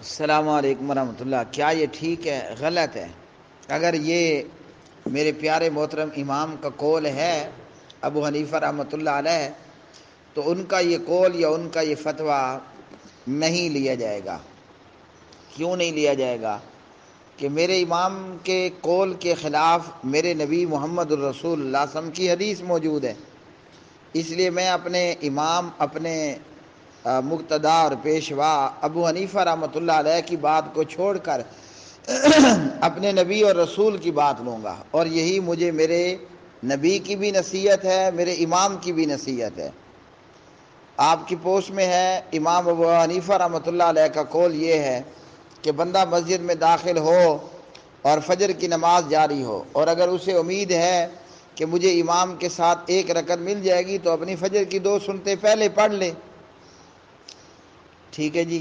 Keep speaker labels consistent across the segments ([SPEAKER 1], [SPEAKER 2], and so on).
[SPEAKER 1] السلام علیکم ورحمۃ اللہ۔ کیا یہ ٹھیک ہے؟ غلط ہے؟ اگر یہ میرے پیارے محترم امام کا قول ہے ابو حنیفہ رحمۃ اللہ علیہ، تو ان کا یہ قول یا ان کا یہ فتویٰ نہیں لیا جائے گا۔ کیوں نہیں لیا جائے گا؟ کہ میرے امام کے قول کے خلاف میرے نبی محمد الرسول اللہ صلی اللہ علیہ وسلم کی حدیث موجود ہے۔ اس لیے میں اپنے امام، اپنے مقتدی اور پیشوا ابو حنیفہ رحمۃ اللہ علیہ کی بات کو چھوڑ کر اپنے نبی اور رسول کی بات لوں گا، اور یہی مجھے میرے نبی کی بھی نصیحت ہے، میرے امام کی بھی نصیحت ہے۔ آپ کی پوسٹ میں ہے امام ابو حنیفہ رحمۃ اللہ علیہ کا قول یہ ہے کہ بندہ مسجد میں داخل ہو اور فجر کی نماز جاری ہو، اور اگر اسے امید ہے کہ مجھے امام کے ساتھ ایک رکعت مل جائے گی تو اپنی فجر کی 2 سنتیں پہلے پڑھ لے۔ ٹھیک ہے جی۔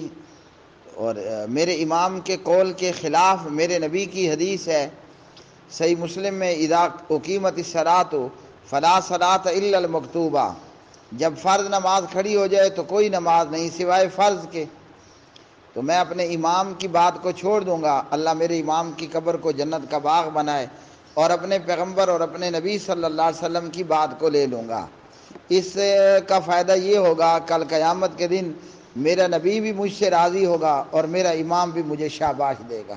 [SPEAKER 1] اور میرے امام کے قول کے خلاف میرے نبی کی حدیث ہے صحیح مسلم میں، اذا اقیمت الصلاۃ فلا صلاۃ الا المکتوبہ، جب فرض نماز کھڑی ہو جائے تو کوئی نماز نہیں سوائے فرض کے۔ تو میں اپنے امام کی بات کو چھوڑ دوں گا، اللہ میرے امام کی قبر کو جنت کا باغ بنائے، اور اپنے پیغمبر اور اپنے نبی صلی اللہ علیہ وسلم کی بات کو لے لوں گا۔ اس کا فائدہ یہ ہوگا کل قیامت کے دن میرا نبی بھی مجھ سے راضی ہوگا اور میرا امام بھی مجھے شاباش دے گا۔